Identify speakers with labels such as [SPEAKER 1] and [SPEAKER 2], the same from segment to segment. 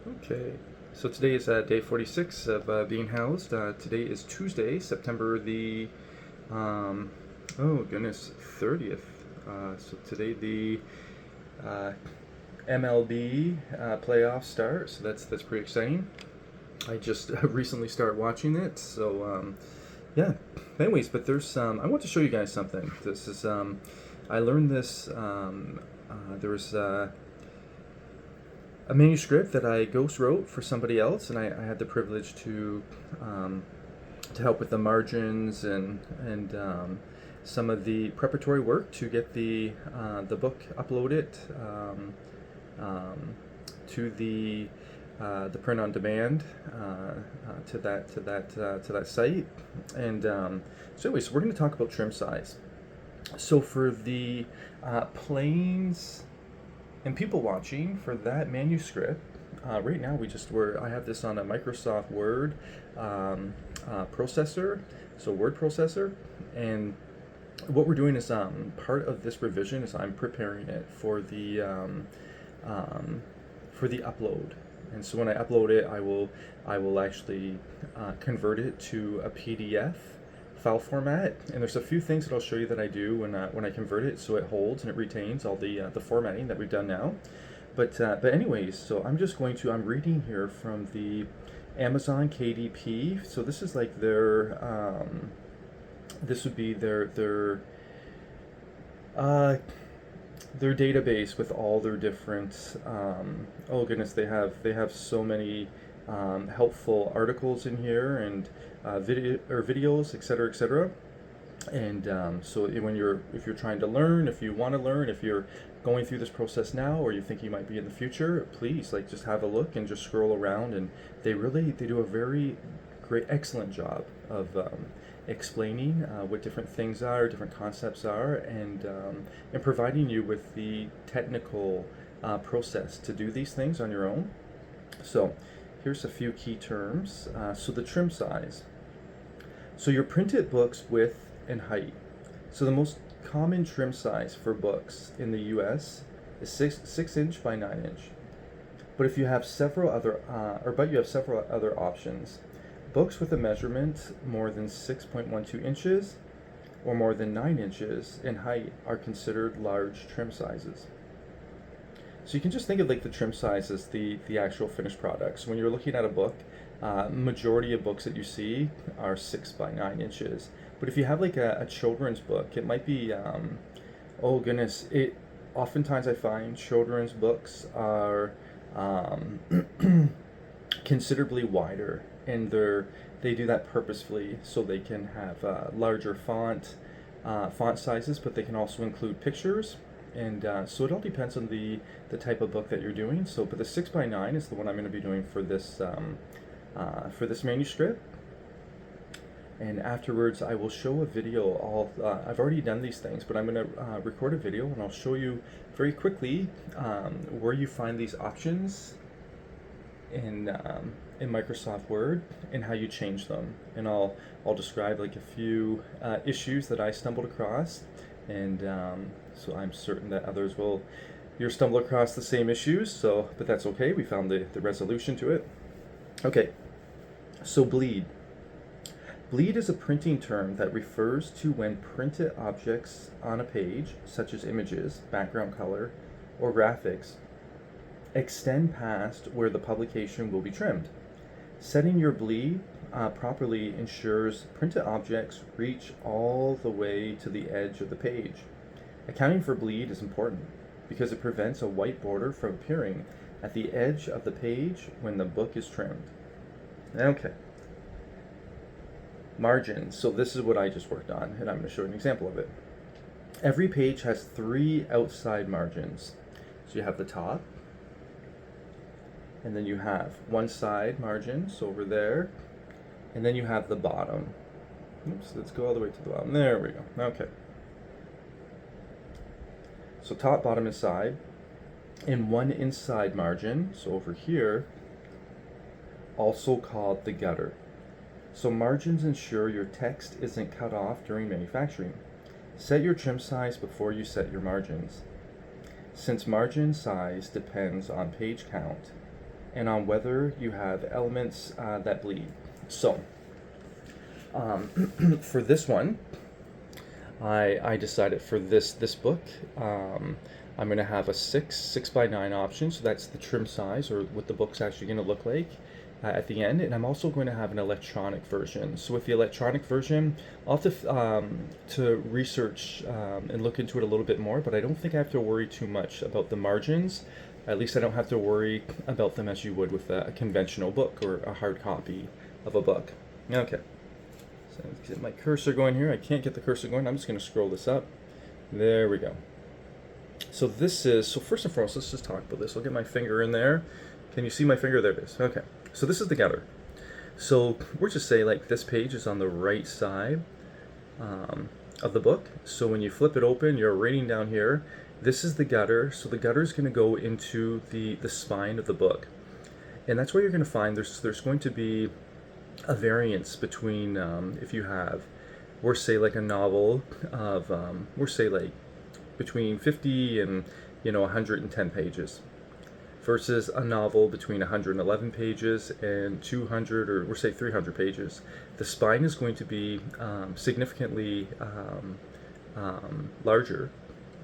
[SPEAKER 1] Okay, so today is day 46 of being housed. Today is Tuesday, September the, um, oh goodness, 30th. So today the uh, MLB playoffs start, so that's pretty exciting. I just recently started watching it, so yeah. Anyways, but there's I want to show you guys something. This is I learned this. There was a manuscript that I ghost wrote for somebody else, and I had the privilege um, to help with the margins and some of the preparatory work to get the book uploaded um, to the print on demand to that site. And so, anyways, we're going to talk about trim size. So for the planes and people watching for that manuscript, right now I have this on a Microsoft Word processor, so word processor, and what we're doing is part of this revision is I'm preparing it for the upload. And so when I upload it, I will actually convert it to a PDF file format. And there's a few things that I'll show you that I do when I convert it, so it holds and it retains all the formatting that we've done now. But anyways, so I'm reading here from the Amazon KDP. So this is like this would be uh, their database with all their different oh goodness, they have so many helpful articles in here and videos, etc., etc. And so if you're trying to learn, if you want to learn, if you're going through this process now, or you think you might be in the future, please just have a look and just scroll around. And they do a very great, excellent job of explaining what different things are, different concepts are, and providing you with the technical process to do these things on your own. So here's a few key terms. So the trim size. So your printed book's width and height. So the most common trim size for books in the US is 6 inch by 9 inch. But if you have several other, you have several other options. Books with a measurement more than 6.12 inches or more than 9 inches in height are considered large trim sizes. So you can just think of like the trim size as the actual finished product. So when you're looking at a book, majority of books that you see are 6 by 9 inches. But if you have like a children's book, it might be, oh goodness, oftentimes I find children's books are considerably wider, and they do that purposefully so they can have larger font sizes, but they can also include pictures. And so it all depends on the type of book that you're doing. So, but the 6 by 9 is the one I'm going to be doing for this manuscript. And afterwards, I will show a video. I've already done these things, but I'm going to record a video, and I'll show you very quickly where you find these options in Microsoft Word and how you change them. And I'll describe like a few issues that I stumbled across, and so I'm certain that others will stumble across the same issues. So, but that's okay. We found the resolution to it. Okay. So bleed. Bleed is a printing term that refers to when printed objects on a page, such as images, background color, or graphics, extend past where the publication will be trimmed. Setting your bleed properly ensures printed objects reach all the way to the edge of the page. Accounting for bleed is important because it prevents a white border from appearing at the edge of the page when the book is trimmed. Okay. Margins. So this is what I just worked on, and I'm going to show you an example of it. Every page has 3 outside margins. So you have the top, and then you have one side margin, so over there, and then you have the bottom. Oops, let's go all the way to the bottom. There we go. Okay. So top, bottom, and side, and one inside margin, so over here, also called the gutter. So margins ensure your text isn't cut off during manufacturing. Set your trim size before you set your margins. Since margin size depends on page count, and on whether you have elements that bleed. So, for this one, I decided for this book, I'm going to have a 6x9 option, so that's the trim size, or what the book's actually going to look like at the end. And I'm also going to have an electronic version. So with the electronic version, I'll have to research and look into it a little bit more, but I don't think I have to worry too much about the margins. At least I don't have to worry about them as you would with a conventional book or a hard copy of a book. Okay. So let's get my cursor going here. I can't get the cursor going. I'm just going to scroll this up. There we go. So first and foremost, let's just talk about this. I'll get my finger in there. Can you see my finger? There it is. Okay. So this is the getter. So we're just say like this page is on the right side of the book. So when you flip it open, you're reading down here. This is the getter. So the getter is going to go into the spine of the book. And that's where you're going to find there's going to be a variance between if you have, we're say like a novel of we're say like between 50 and 110 pages versus a novel between 111 pages and 200 or we're say 300 pages. The spine is going to be significantly larger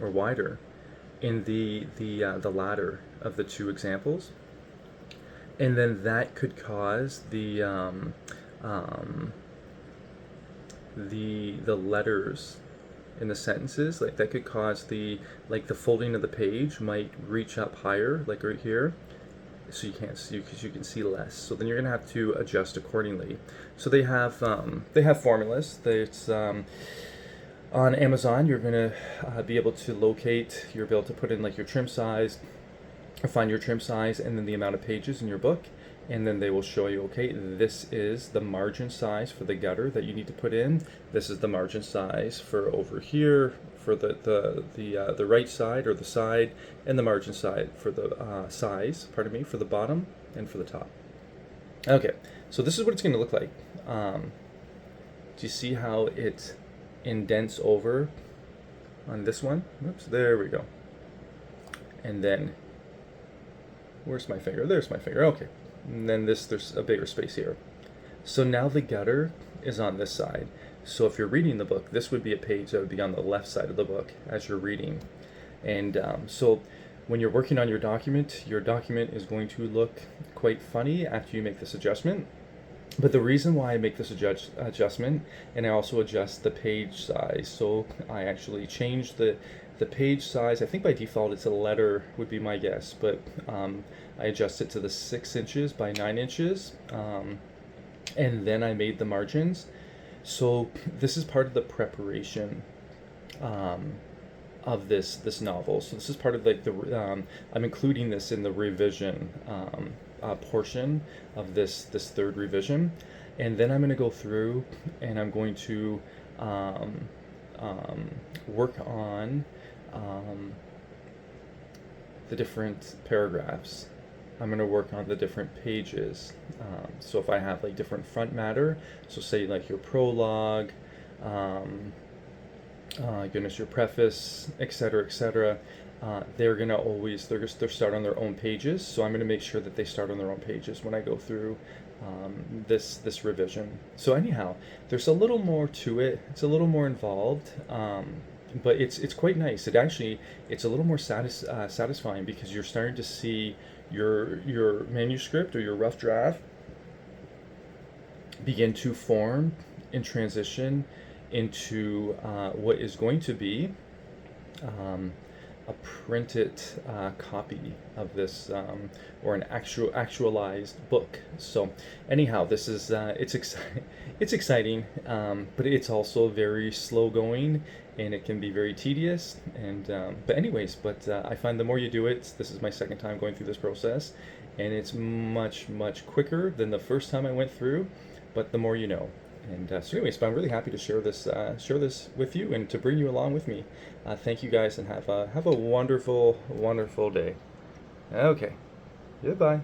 [SPEAKER 1] or wider in the latter of the two examples. And then that could cause the letters in the sentences, like that could cause the folding of the page might reach up higher, like right here, so you can't see because you can see less. So then you're gonna have to adjust accordingly. So they have formulas. It's on Amazon. You're gonna be able to locate. You'll be able to put in like your trim size, or find your trim size, and then the amount of pages in your book. And then they will show you, okay, this is the margin size for the gutter that you need to put in. This is the margin size for over here for the right side or the side, and the margin side for the size, pardon me, for the bottom and for the top. Okay, so this is what it's going to look like. Do you see how it indents over on this one? Oops, there we go. And then, where's my finger? There's my finger. Okay. And then there's a bigger space here. So now the gutter is on this side. So if you're reading the book, this would be a page that would be on the left side of the book as you're reading. And so when you're working on your document is going to look quite funny after you make this adjustment. But the reason why I make this adjustment, and I also adjust the page size, so I actually change the page size. I think by default it's a letter would be my guess, but I adjust it to the 6 inches by 9 inches, and then I made the margins. So this is part of the preparation of this novel. So this is part of like I'm including this in the revision portion of this third revision, and then I'm going to go through and I'm going to work on the different paragraphs. I'm going to work on the different pages. So if I have like different front matter, so say like your prologue, your preface, etc., they're gonna always they're start on their own pages. So I'm gonna make sure that they start on their own pages when I go through this revision. So anyhow, there's a little more to it. It's a little more involved, but it's quite nice. It's a little more satisfying because you're starting to see your manuscript or your rough draft begin to form and transition into what is going to be a printed copy of this, or an actualized book. So anyhow, this is it's exciting, but it's also very slow going, and it can be very tedious. And but I find the more you do it, this is my second time going through this process, and it's much quicker than the first time I went through. But the more you know. And so I'm really happy to share this with you and to bring you along with me. Thank you guys, and have a wonderful day. Okay, goodbye.